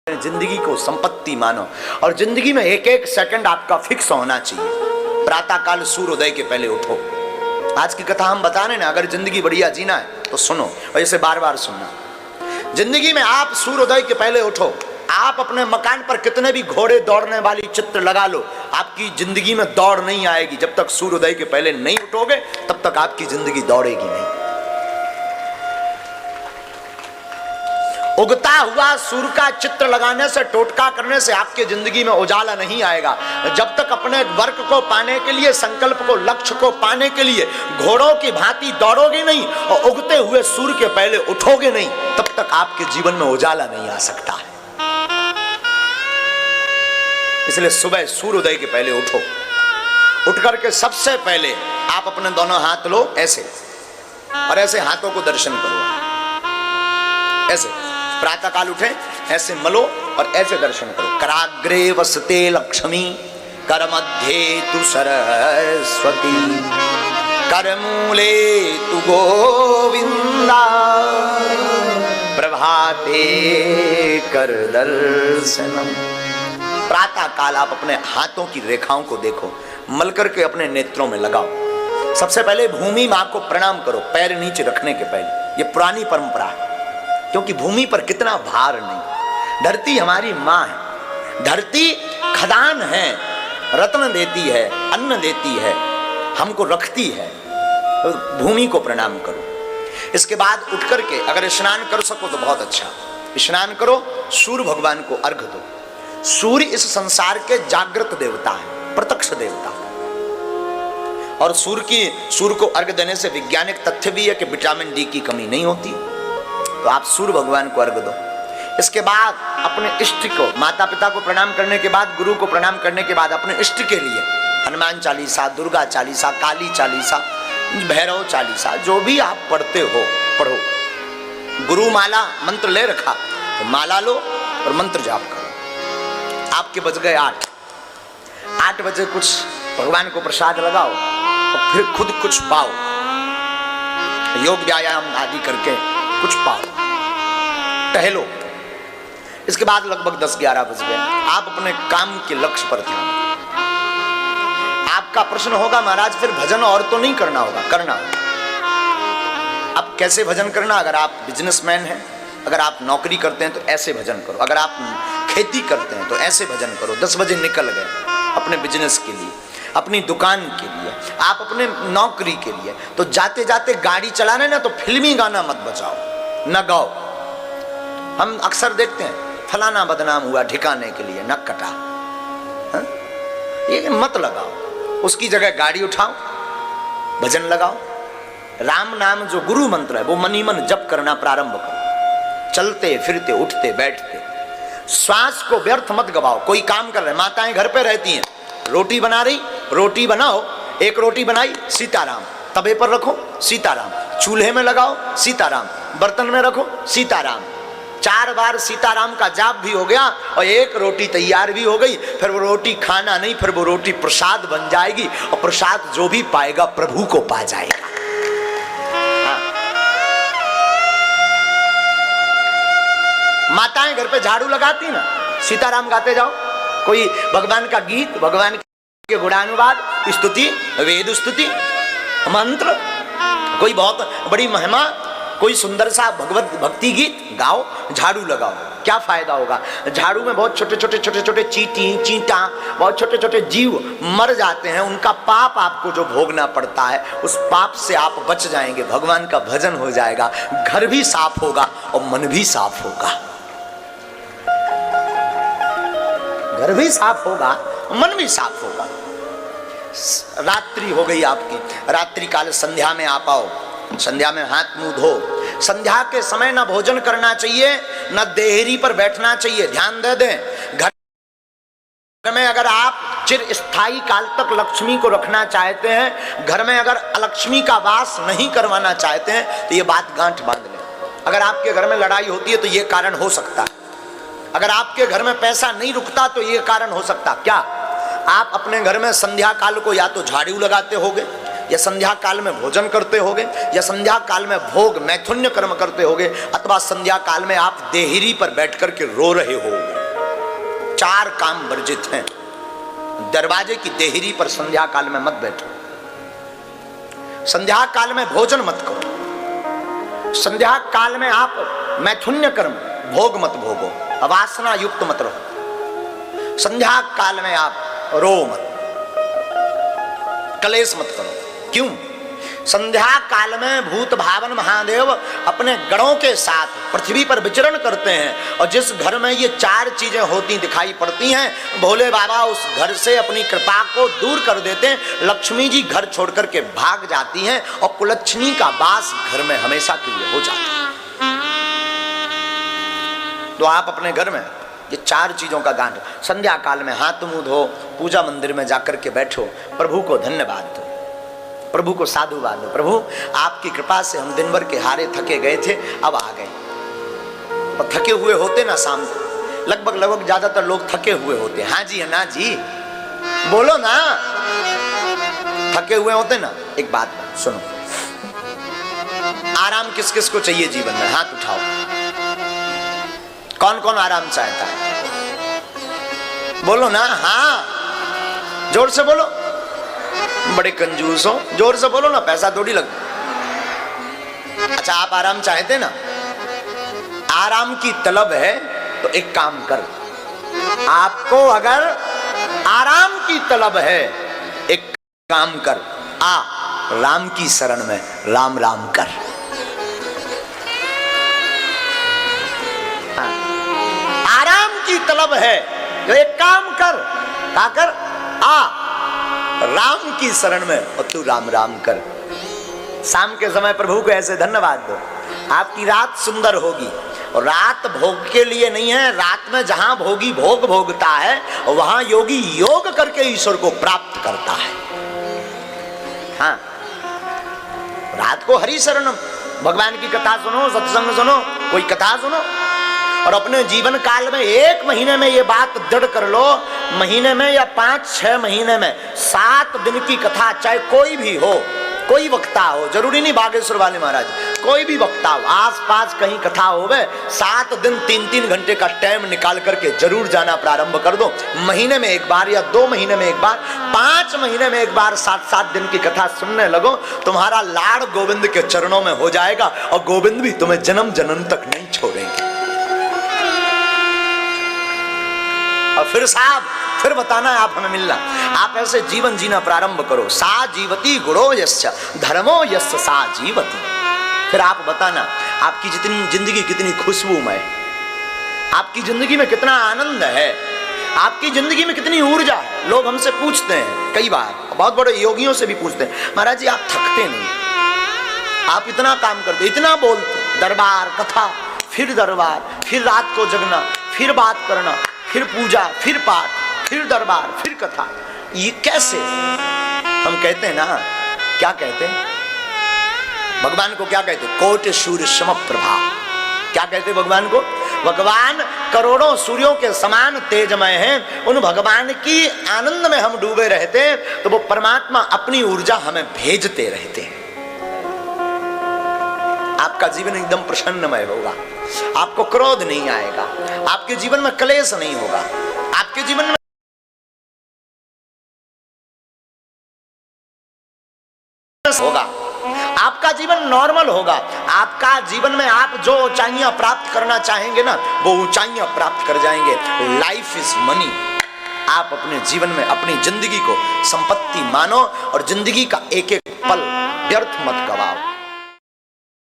जिंदगी को संपत्ति मानो और जिंदगी में एक एक सेकंड आपका फिक्स होना चाहिए। प्रातः काल सूर्योदय के पहले उठो। आज की कथा हम बता रहे ना, अगर जिंदगी बढ़िया जीना है तो सुनो और इसे बार बार सुनना। जिंदगी में आप सूर्योदय के पहले उठो। आप अपने मकान पर कितने भी घोड़े दौड़ने वाली चित्र लगा लो, आपकी जिंदगी में दौड़ नहीं आएगी। जब तक सूर्योदय के पहले नहीं उठोगे तब तक आपकी जिंदगी दौड़ेगी नहीं। उगता हुआ सूर्य का चित्र लगाने से, टोटका करने से आपके जिंदगी में उजाला नहीं आएगा। जब तक अपने वर्क को पाने के लिए, संकल्प को, लक्ष्य को पाने के लिए घोड़ों की भांति दौड़ोगे नहीं और उगते हुए सूर्य के पहले उठोगे नहीं, तब तक आपके जीवन में उजाला नहीं आ सकता है। इसलिए सुबह सूर्योदय के पहले उठो। उठ करके सबसे पहले आप अपने दोनों हाथ लो ऐसे, और ऐसे हाथों को दर्शन करो। ऐसे प्रातः काल उठे, ऐसे मलो और ऐसे दर्शन करो। कराग्रे वसते लक्ष्मी, कर मध्य तु सरस्वती, कर मूले तु गोविंदा, प्रभाते कर दर्शनम। प्रातः काल आप अपने हाथों की रेखाओं को देखो, मल करके अपने नेत्रों में लगाओ। सबसे पहले भूमि मां को प्रणाम करो, पैर नीचे रखने के पहले। ये पुरानी परंपरा है, क्योंकि भूमि पर कितना भार नहीं। धरती हमारी माँ है, धरती खदान है, रत्न देती है, अन्न देती है, हमको रखती है। तो भूमि को प्रणाम करो। इसके बाद उठ करके अगर स्नान कर सको तो बहुत अच्छा, स्नान करो, सूर्य भगवान को अर्घ दो। सूर्य इस संसार के जागृत देवता है, प्रत्यक्ष देवता। और सूर्य को अर्घ देने से वैज्ञानिक तथ्य भी है कि विटामिन डी की कमी नहीं होती। तो आप सूर्य भगवान को अर्घ दो। इसके बाद अपने इष्ट को, माता पिता को प्रणाम करने के बाद, गुरु को प्रणाम करने के बाद अपने इष्ट के लिए हनुमान चालीसा, दुर्गा चालीसा, काली चालीसा, भैरव चालीसा, जो भी आप पढ़ते हो पढ़ो। गुरु माला मंत्र ले रखा तो माला लो और मंत्र जाप करो। आपके बज गए 8 बजे कुछ भगवान को प्रसाद लगाओ और फिर खुद कुछ पाओ, योग व्यायाम आदि करके कुछ पाओ, टहलो। इसके बाद लगभग 10-11 बज गए, आप अपने काम के लक्ष्य पर ध्यान दो। आपका प्रश्न होगा, महाराज फिर भजन और तो नहीं करना होगा? करना होगा। अब कैसे भजन करना? अगर आप बिजनेसमैन हैं, अगर आप नौकरी करते हैं तो ऐसे भजन करो। अगर आप खेती करते हैं तो ऐसे भजन करो। 10 बजे निकल गए अपने बिजनेस के लिए, अपनी दुकान के लिए, आप अपने नौकरी के लिए, तो जाते जाते गाड़ी चला रहे ना तो फिल्मी गाना मत बजाओ, न गाओ। हम अक्सर देखते हैं फलाना बदनाम हुआ ठिकाने के लिए नक कटा, ये मत लगाओ। उसकी जगह गाड़ी उठाओ, भजन लगाओ। राम नाम जो गुरु मंत्र है वो मनी मन जप करना प्रारंभ करो। चलते फिरते उठते बैठते श्वास को व्यर्थ मत गवाओ। कोई काम कर रहे, माताएं घर पे रहती हैं, रोटी बना रही, रोटी बनाओ। एक रोटी बनाई, सीताराम। तवे पर रखो, सीताराम। चूल्हे में लगाओ, सीताराम। बर्तन में रखो, सीताराम। 4 बार सीताराम का जाप भी हो गया और एक रोटी तैयार भी हो गई। फिर वो रोटी खाना नहीं, फिर वो रोटी प्रसाद बन जाएगी और प्रसाद जो भी पाएगा प्रभु को पा जाएगा। हाँ। माताएं घर पे झाड़ू लगाती ना, सीताराम गाते जाओ। कोई भगवान का गीत, भगवान के गुणानुवाद, स्तुति, वेद स्तुति, मंत्र, कोई बहुत बड़ी महिमा, कोई सुंदर सा भगवत भक्ति गीत गाओ, झाड़ू लगाओ। क्या फायदा होगा? झाड़ू में बहुत छोटे छोटे चींटी, चींटा, बहुत छोटे छोटे जीव मर जाते हैं। उनका पाप आपको जो भोगना पड़ता है, उस पाप से आप बच जाएंगे। भगवान का भजन हो जाएगा, घर भी साफ होगा और मन भी साफ होगा। घर भी साफ होगा, मन भी साफ होगा। रात्रि हो गई आपकी, रात्रि काल संध्या में आप आओ, संध्या में हाथ मुंह धो। संध्या के समय ना भोजन करना चाहिए, ना देहरी पर बैठना चाहिए। ध्यान दे दें, घर में अगर आप चिर स्थायी काल तक लक्ष्मी को रखना चाहते हैं, घर में अगर अलक्ष्मी का वास नहीं करवाना चाहते हैं, तो ये बात गांठ बांध लें। अगर आपके घर में लड़ाई होती है तो ये कारण हो सकता है। अगर आपके घर में पैसा नहीं रुकता तो ये कारण हो सकता। क्या आप अपने घर में संध्या काल को या तो झाड़ू लगाते होगे, या संध्या काल में भोजन करते होगे, या संध्या काल में भोग मैथुन्य कर्म करते होगे, अथवा संध्या काल में आप देहरी पर बैठ कर के रो रहे होगे। 4 काम वर्जित हैं। दरवाजे की देहरी पर संध्या काल में मत बैठो, संध्या काल में भोजन मत करो, संध्या काल में आप मैथुन्य कर्म भोग मत भोगो, अवासना युक्त मत रहो, संध्या काल में आप रो मत, कलेश मत करो। क्यों? संध्या काल में भूत भावन महादेव अपने गणों के साथ पृथ्वी पर विचरण करते हैं, और जिस घर में ये 4 चीजें होती दिखाई पड़ती हैं, भोले बाबा उस घर से अपनी कृपा को दूर कर देते हैं। लक्ष्मी जी घर छोड़ करके भाग जाती हैं और कुलच्छनी का वास घर में हमेशा के लिए हो जाता है। तो आप अपने घर में ये 4 चीजों का गान, संध्या काल में हाथ मुंह धो, पूजा मंदिर में जाकर के बैठो, प्रभु को धन्यवाद दो, प्रभु को साधुवाद दो। प्रभु आपकी कृपा से हम दिन भर के हारे थके गए थे, अब आ गए। और थके हुए होते ना शाम को, लगभग ज्यादातर लोग थके हुए होते। हाँ जी है ना जी, बोलो ना, थके हुए होते ना। एक बात सुनो, आराम किस किस को चाहिए जीवन में? हाथ उठाओ, कौन कौन आराम चाहता है? बोलो ना, हाँ जोर से बोलो। बड़े कंजूस हो, जोर से बोलो ना, पैसा थोड़ी लगता। अच्छा, आप आराम चाहते ना, आराम की तलब है तो एक काम कर, आपको अगर आराम की तलब है एक काम कर, आ राम की शरण में राम राम कर। आराम की तलब है तो एक काम कर, क्या कर? आ राम की शरण में और तू राम राम कर। शाम के समय प्रभु को ऐसे धन्यवाद दो, आपकी रात सुंदर होगी। और रात भोग के लिए नहीं है, रात में जहां भोगी भोग भोगता है वहां योगी योग करके ईश्वर को प्राप्त करता है। हाँ, रात को हरि शरणम, भगवान की कथा सुनो, सत्संग सुनो, कोई कथा सुनो, और अपने जीवन काल में 1 महीने में ये बात दृढ़ कर लो, महीने में या 5-6 महीने में 7 दिन की कथा, चाहे कोई भी हो, कोई वक्ता हो, जरूरी नहीं बागेश्वर वाले महाराज, कोई भी वक्ता हो, आसपास कहीं कथा हो गए, 7 दिन 3-3 घंटे का टाइम निकाल करके जरूर जाना प्रारंभ कर दो। महीने में 1 बार या 2 महीने में 1 बार, 5 महीने में 1 बार 7-7 दिन की कथा सुनने लगो, तुम्हारा लाड़ गोविंद के चरणों में हो जाएगा और गोविंद भी तुम्हें जन्म जन्म तक नहीं छोड़ेंगे। और फिर साहब, फिर बताना है आप हमें मिलना। आप ऐसे जीवन जीना प्रारंभ करो। सा जीवती गुणो यस्य धर्मो यस्य सा जीवती। फिर आप बताना आपकी जितनी जिंदगी कितनी खुशबूमय, आपकी जिंदगी में कितना आनंद है, आपकी जिंदगी में कितनी ऊर्जा है। लोग हमसे पूछते हैं कई बार, बहुत बड़े योगियों से भी पूछते हैं, महाराज जी आप थकते नहीं, आप इतना काम करते, इतना बोलते, दरबार कथा, फिर दरबार, फिर रात को जगना, फिर बात करना, फिर पूजा, फिर पाठ, फिर दरबार, फिर कथा, ये कैसे? हम कहते हैं ना, क्या कहते हैं भगवान को? क्या कहते? कोटि सूर्य सम प्रभा। क्या कहते भगवान को? भगवान करोड़ों सूर्यों के समान तेजमय हैं। उन भगवान की आनंद में हम डूबे रहते हैं तो वो परमात्मा अपनी ऊर्जा हमें भेजते रहते हैं। आपका जीवन एकदम प्रसन्नमय होगा, आपको क्रोध नहीं आएगा, आपके जीवन में क्लेश नहीं होगा, आपके जीवन में होगा, आपका जीवन नॉर्मल होगा। आपका जीवन में आप जो ऊंचाइयां प्राप्त करना चाहेंगे ना, वो ऊंचाइयां प्राप्त कर जाएंगे। Life is money. आप अपने जीवन में अपनी जिंदगी को संपत्ति मानो और जिंदगी का एक एक पल व्यर्थ मत गवाओ।